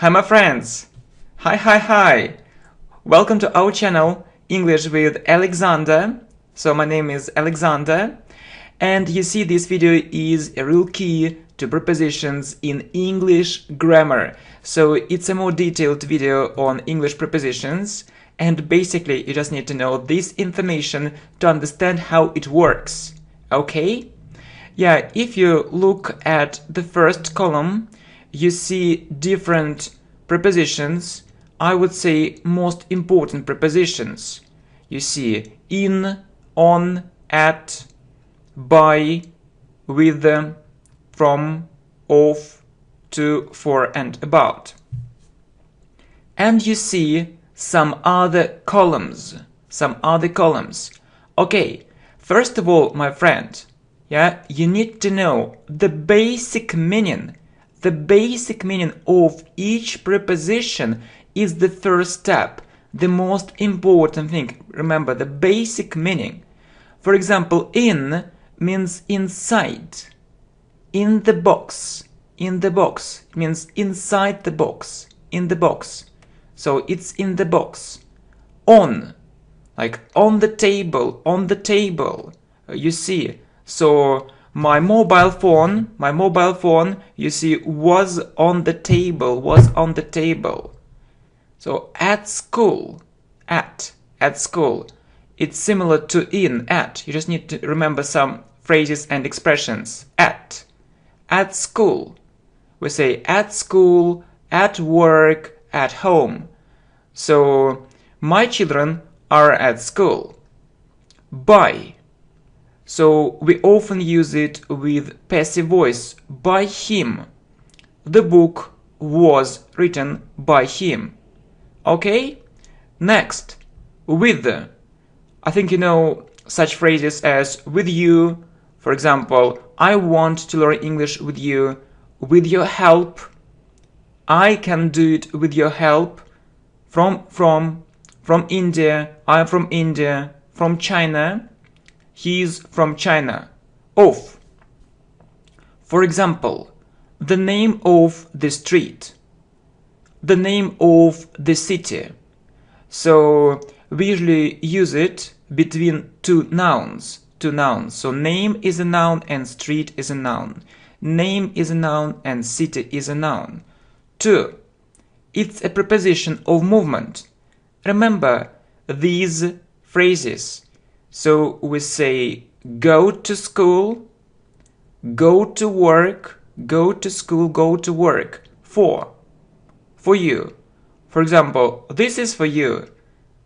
Hi my friends! Hi! Welcome to our channel English with Alexander. So my name is Alexander, and you see this video is a real key to prepositions in English grammar. So it's a more detailed video on English prepositions, and basically you just need to know this information to understand how it works. Okay? Yeah, if you look at the first column, you see different prepositions. I would say most important prepositions. You see in, on, at, by, with, from, of, to, for, and about. And you see some other columns. Okay, first of all, my friend, yeah, you need to know the basic meaning. The basic meaning of each preposition is the first step, the most important thing. Remember the basic meaning. For example, in means inside. In the box. In the box means inside the box. In the box. So it's in the box. On, like on the table. On the table. You see. So my mobile phone, you see, was on the table. So at school, at school, it's similar to in, at. You just need to remember some phrases and expressions. At school, we say at school, at work, at home. So my children are at school. By. So we often use it with passive voice, by him. The book was written by him. Okay? Next, with. I think you know such phrases as with you. For example, I want to learn English with you. With your help. I can do it with your help. From India. I'm from India. From China. He's from China. Of. For example, the name of the street. The name of the city. So we usually use it between two nouns. So name is a noun and street is a noun. Name is a noun and city is a noun. To. It's a preposition of movement. Remember these phrases. So we say go to school, go to work, go to school, go to work. For you. For example, this is for you.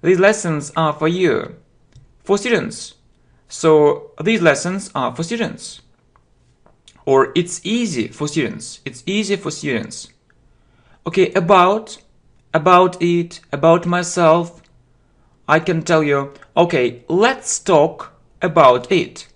These lessons are for you. For students. So these lessons are for students. Or it's easy for students. It's easy for students. Okay, about it, about myself. I can tell you, okay, let's talk about it.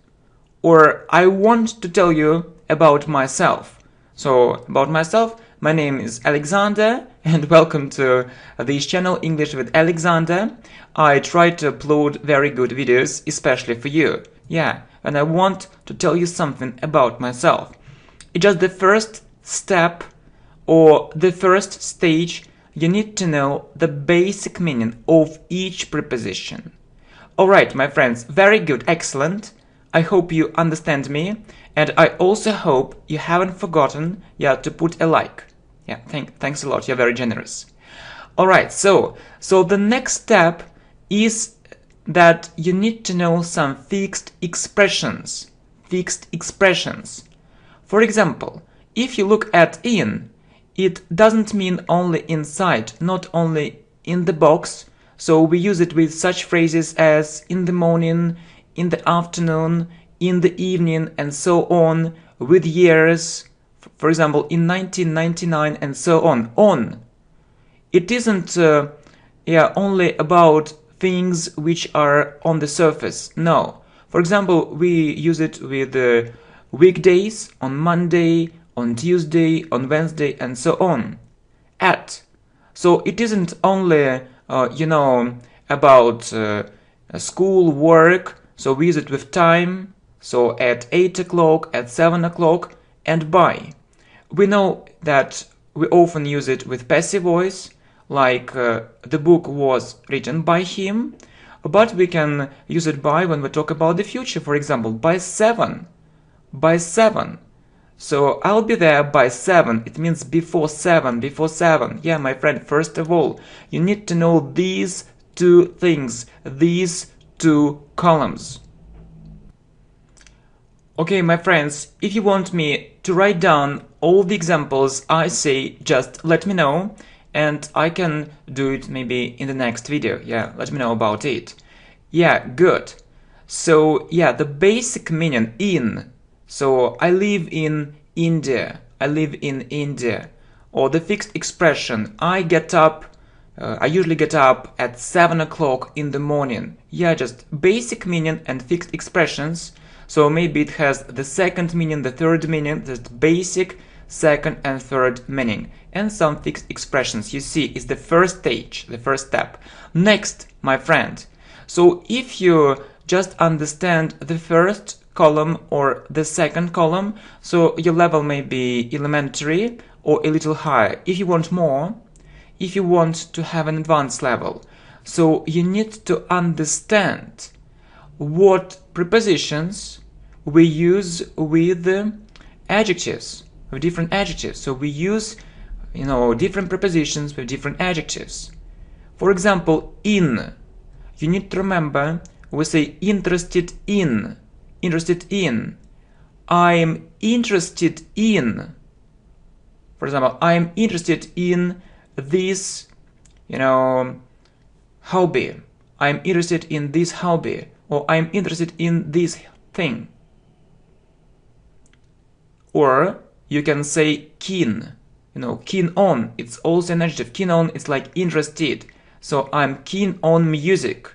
Or I want to tell you about myself. So, about myself, my name is Alexander, and welcome to this channel, English with Alexander. I try to upload very good videos, especially for you. Yeah, and I want to tell you something about myself. It's just the first step or the first stage. You need to know the basic meaning of each preposition. Alright, my friends, very good, excellent. I hope you understand me, and I also hope you haven't forgotten, to put a like. Thanks a lot, you're very generous. Alright, so the next step is that you need to know some fixed expressions. For example, if you look at in, it doesn't mean only inside, not only in the box. So we use it with such phrases as in the morning, in the afternoon, in the evening, and so on, with years. For example, in 1999, and so on. On. It isn't only about things which are on the surface. No. For example, we use it with weekdays, on Monday, on Tuesday, on Wednesday, and so on. At. So it isn't only, about school, work. So we use it with time. So at 8 o'clock, at 7 o'clock, and by. We know that we often use it with passive voice, like the book was written by him, but we can use it by when we talk about the future, for example, by 7. By 7. So I'll be there by 7. It means before 7, before 7. Yeah, my friend, first of all, you need to know these two things, these two columns. Okay, my friends, if you want me to write down all the examples I say, just let me know, and I can do it maybe in the next video. Yeah, let me know about it. Yeah, good. So, yeah, the basic meaning in. So, I live in India. I live in India. Or the fixed expression, I get up, I usually get up at 7 o'clock in the morning. Yeah, just basic meaning and fixed expressions. So maybe it has the second meaning, the third meaning, just basic, second and third meaning. And some fixed expressions, you see, is the first stage, the first step. Next, my friend. So if you just understand the first column or the second column, so your level may be elementary or a little higher. If you want more, if you want to have an advanced level, so you need to understand what prepositions we use with adjectives, with different adjectives. So we use, different prepositions with different adjectives. For example, in. You need to remember, we say interested in. Interested in. I'm interested in. For example, I'm interested in this, hobby. I'm interested in this hobby. Or I'm interested in this thing. Or you can say keen. Keen on. It's also an adjective. Keen on is like interested. So I'm keen on music.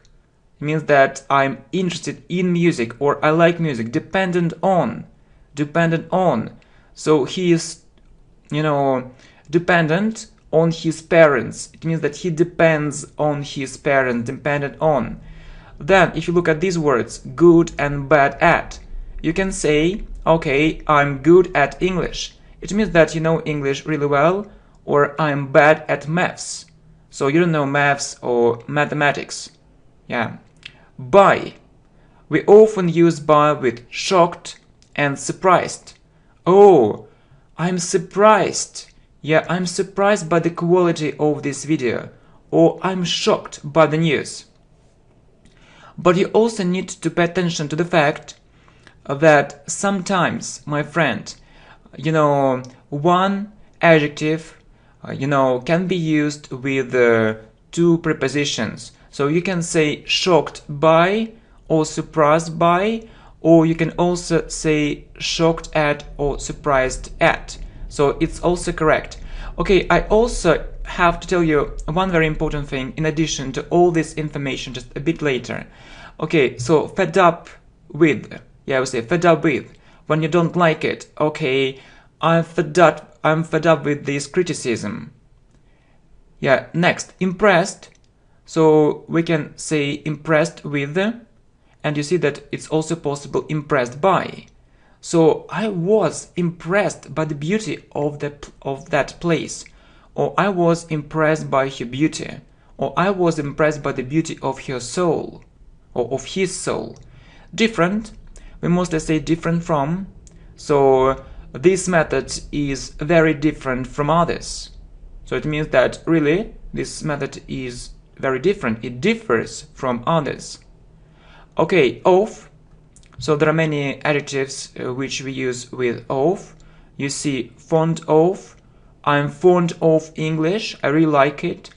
It means that I'm interested in music or I like music. Dependent on. Dependent on. So he is, dependent on his parents. It means that he depends on his parents. Dependent on. Then, if you look at these words, good and bad at, you can say, okay, I'm good at English. It means that you know English really well, or I'm bad at maths. So you don't know maths or mathematics. Yeah. By. We often use by with shocked and surprised. Oh, I'm surprised. Yeah, I'm surprised by the quality of this video. Or I'm shocked by the news. But you also need to pay attention to the fact that sometimes, my friend, one adjective, can be used with two prepositions. So you can say shocked by or surprised by, or you can also say shocked at or surprised at. So it's also correct. Okay, I also have to tell you one very important thing in addition to all this information just a bit later. Okay, so fed up with. Yeah, we say fed up with. When you don't like it, okay, I'm fed up with this criticism. Yeah, next, impressed. So we can say impressed with, and you see that it's also possible impressed by. So I was impressed by the beauty of that place, or I was impressed by her beauty, or I was impressed by the beauty of her soul, or of his soul. Different, we mostly say different from, so this method is very different from others. So it means that really this method is very different, it differs from others. Okay, of. So there are many adjectives which we use with of. You see fond of, I'm fond of English, I really like it.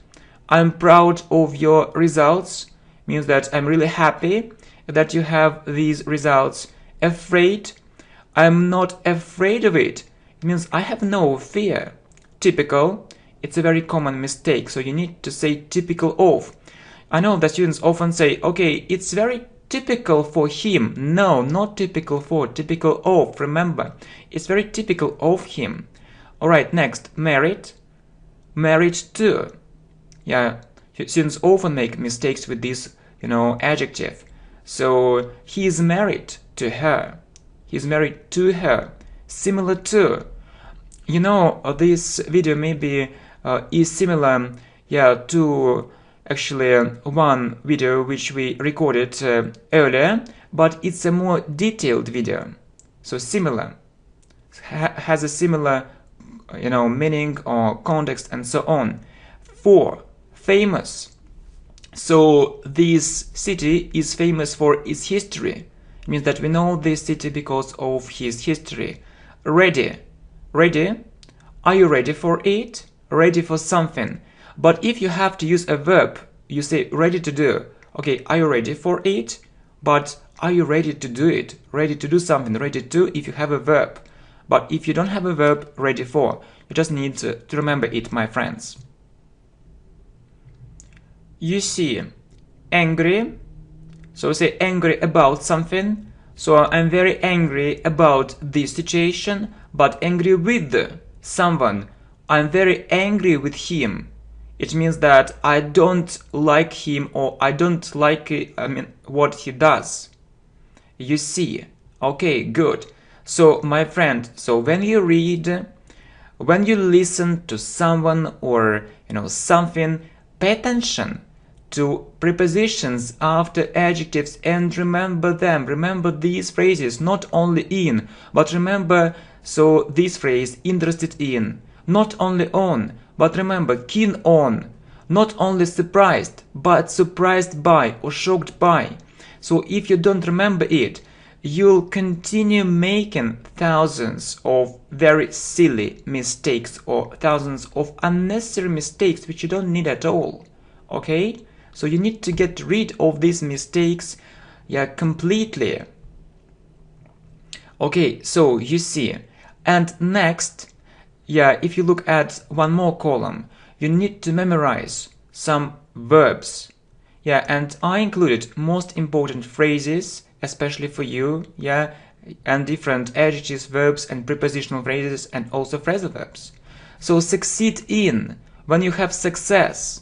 I'm proud of your results, means that I'm really happy that you have these results. Afraid, I'm not afraid of it. It means I have no fear. Typical, it's a very common mistake, so you need to say typical of. I know that students often say, okay, it's very typical for him. No, not typical for, typical of, remember. It's very typical of him. Alright, next, married. Married to. Yeah, students often make mistakes with this, adjective. So, he is married to her. He is married to her. Similar to. you know, this video maybe is similar, yeah, to actually one video which we recorded earlier, but it's a more detailed video. So similar, has a similar, you know, meaning or context and so on. 4. Famous. So this city is famous for its history. It means that we know this city because of his history. Ready. Ready? Are you ready for it? Ready for something. But if you have to use a verb, you say ready to do. Okay, are you ready for it? But are you ready to do it? Ready to do something, ready to if you have a verb. But if you don't have a verb, ready for. You just need to remember it, my friends. You see, angry. So say angry about something. So I'm very angry about this situation, but angry with someone. I'm very angry with him. It means that I don't like him or I don't like what he does. You see. Okay, good. So my friend, so when you read, when you listen to someone or something, pay attention to prepositions after adjectives and remember them. Remember these phrases, not only in, but remember, so this phrase, interested in, not only on, but remember, keen on, not only surprised, but surprised by or shocked by. So if you don't remember it, you'll continue making thousands of very silly mistakes or thousands of unnecessary mistakes which you don't need at all. Okay? So you need to get rid of these mistakes, yeah, completely. Okay, so you see. And next, yeah, if you look at one more column, you need to memorize some verbs. Yeah, and I included most important phrases, especially for you, yeah, and different adjectives, verbs, and prepositional phrases, and also phrasal verbs. So succeed in, when you have success.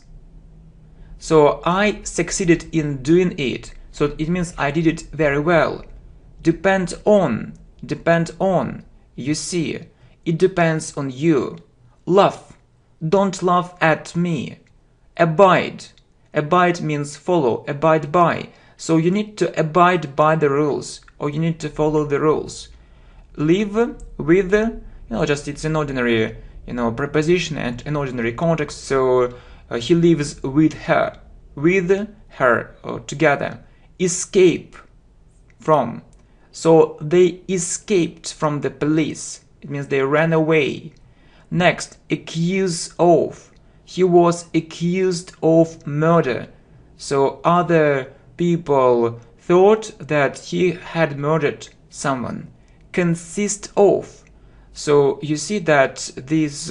So I succeeded in doing it. So it means I did it very well. Depend on, you see, it depends on you. Laugh, don't laugh at me. Abide means follow, abide by. So you need to abide by the rules, or you need to follow the rules. Live with, just it's an ordinary, preposition and an ordinary context. So he lives with her, or together. Escape from. So they escaped from the police. It means they ran away. Next, accuse of. He was accused of murder. So other people thought that he had murdered someone. Consist of. So you see that this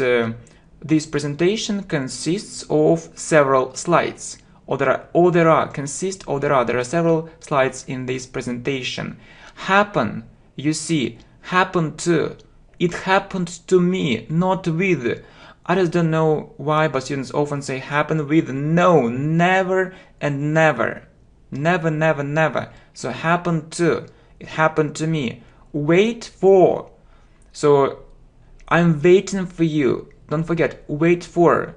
presentation consists of several slides. There are several slides in this presentation. Happen, you see, happen to. It happened to me, not with. I just don't know why, but students often say happen with. No, never and never. Never, never, never. So happen to. It happened to me. Wait for. So I'm waiting for you. Don't forget, wait for.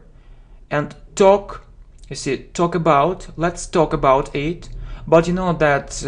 And talk, you see, talk about. Let's talk about it. But you know that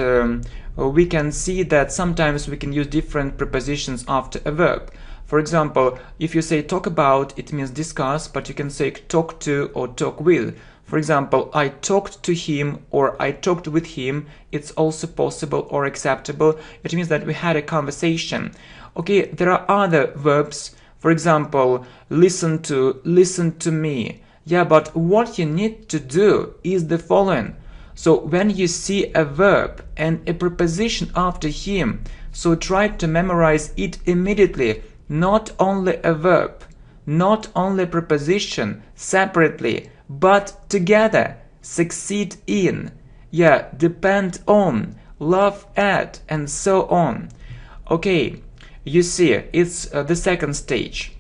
we can see that sometimes we can use different prepositions after a verb. For example, if you say talk about, it means discuss, but you can say talk to or talk with. For example, I talked to him or I talked with him. It's also possible or acceptable. It means that we had a conversation. Okay, there are other verbs. For example, listen to me. Yeah, but what you need to do is the following. So when you see a verb and a preposition after him, so try to memorize it immediately. Not only a verb, not only a preposition separately, but together. Succeed in, yeah, depend on, laugh at, and so on. Okay, you see, it's the second stage.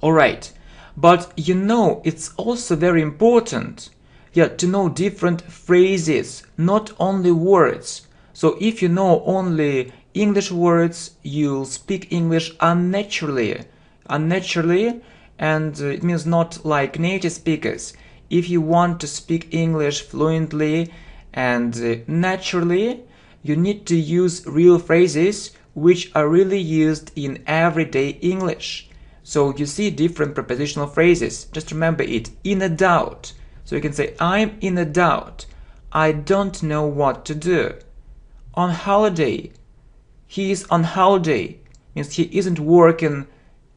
Alright, but it's also very important, yeah, to know different phrases, not only words. So if you know only English words, you'll speak English unnaturally. naturally, and it means not like native speakers. If you want to speak English fluently and naturally, you need to use real phrases which are really used in everyday English. So you see different prepositional phrases. Just remember it. In a doubt. So you can say, I'm in a doubt. I don't know what to do. On holiday. He is on holiday. Means he isn't working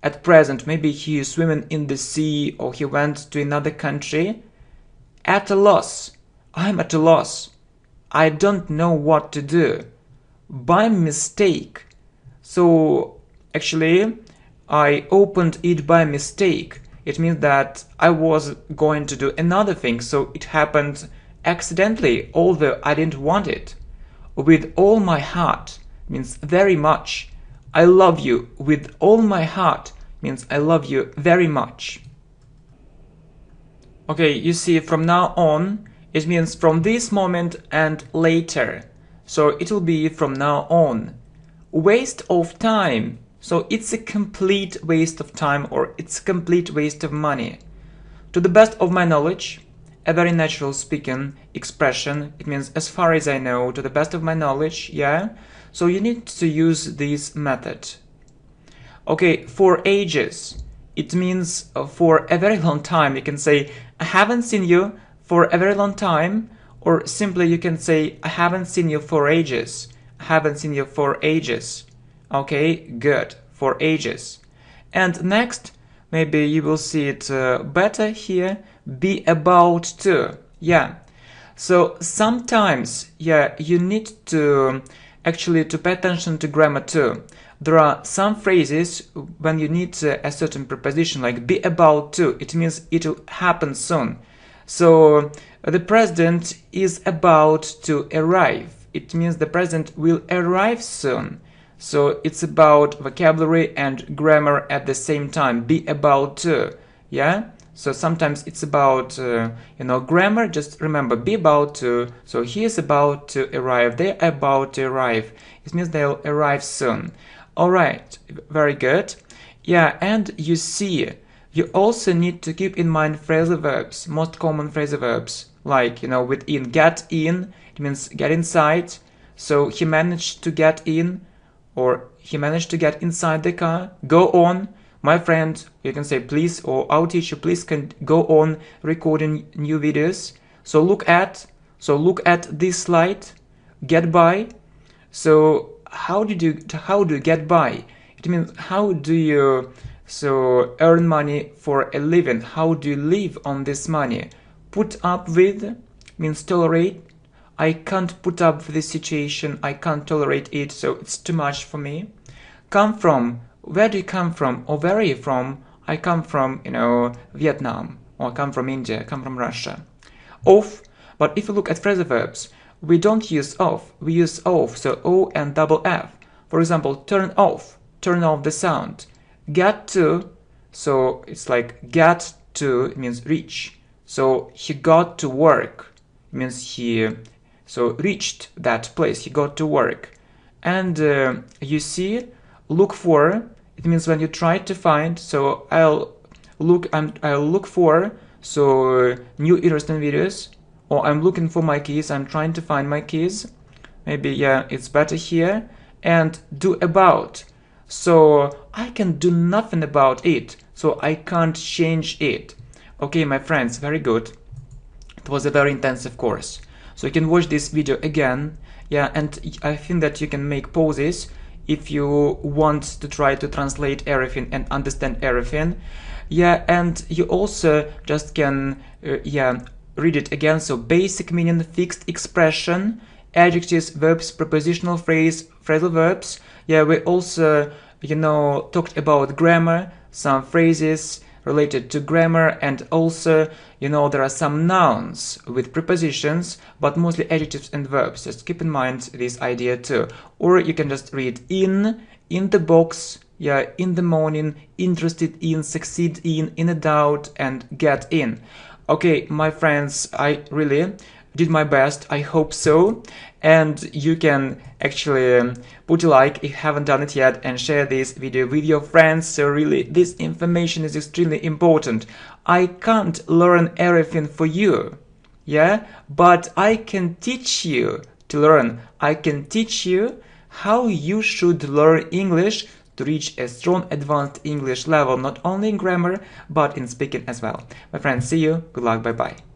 at present. Maybe he is swimming in the sea or he went to another country. At a loss. I'm at a loss. I don't know what to do. By mistake. So actually, I opened it by mistake. It means that I was going to do another thing, so it happened accidentally, although I didn't want it. With all my heart means very much. I love you with all my heart means I love you very much. Okay, you see, from now on, it means from this moment and later. So it will be from now on. Waste of time. So it's a complete waste of time or it's a complete waste of money. To the best of my knowledge, a very natural speaking expression. It means as far as I know, to the best of my knowledge, yeah? So you need to use this method. Okay, for ages. It means for a very long time. You can say, I haven't seen you for a very long time. Or simply you can say, I haven't seen you for ages. I haven't seen you for ages. Okay, good, for ages. And next, maybe you will see it better here, be about to. Yeah, so sometimes, yeah, you need to actually to pay attention to grammar too. There are some phrases when you need a certain preposition, like be about to. It means it will happen soon. So the president is about to arrive. It means the president will arrive soon. So it's about vocabulary and grammar at the same time. Be about to, yeah? So sometimes it's about, grammar. Just remember, be about to. So he is about to arrive. They're about to arrive. It means they'll arrive soon. All right, very good. Yeah, and you see, you also need to keep in mind phrasal verbs, most common phrasal verbs, like, within, get in, it means get inside. So he managed to get in, or he managed to get inside the car. Go on, my friend, you can say please, or our teacher, please can go on recording new videos. So look at this slide. Get by. So how do you get by? It means how do you earn money for a living? How do you live on this money? Put up with means tolerate. I can't put up with this situation. I can't tolerate it, so it's too much for me. Come from. Where do you come from? Or where are you from? I come from, Vietnam. Or I come from India. I come from Russia. Off. But if you look at phrasal verbs, we don't use off. We use off. So O and double F. For example, turn off. Turn off the sound. Get to. So it's like get to. It means reach. So he got to work. It means he reached that place. He got to work. And you see, look for. It means when you try to find. So I'll look for new interesting videos. Or I'm looking for my keys. I'm trying to find my keys. Maybe, yeah, it's better here. And do about. So I can do nothing about it. So I can't change it. Okay, my friends, very good. It was a very intensive course. So you can watch this video again. Yeah, and I think that you can make pauses if you want to try to translate everything and understand everything. Yeah, and you also just can, read it again. So basic meaning, fixed expression, adjectives, verbs, prepositional phrase, phrasal verbs. Yeah, we also, talked about grammar, some phrases related to grammar, and also, there are some nouns with prepositions, but mostly adjectives and verbs. Just keep in mind this idea too. Or you can just read in the box, yeah, in the morning, interested in, succeed in a doubt, and get in. Okay, my friends, I really did my best, I hope so. And you can actually put a like if you haven't done it yet and share this video with your friends. So really, this information is extremely important. I can't learn everything for you, yeah, but I can teach you to learn. I can teach you how you should learn English to reach a strong advanced English level, not only in grammar, but in speaking as well. My friends, see you. Good luck. Bye-bye.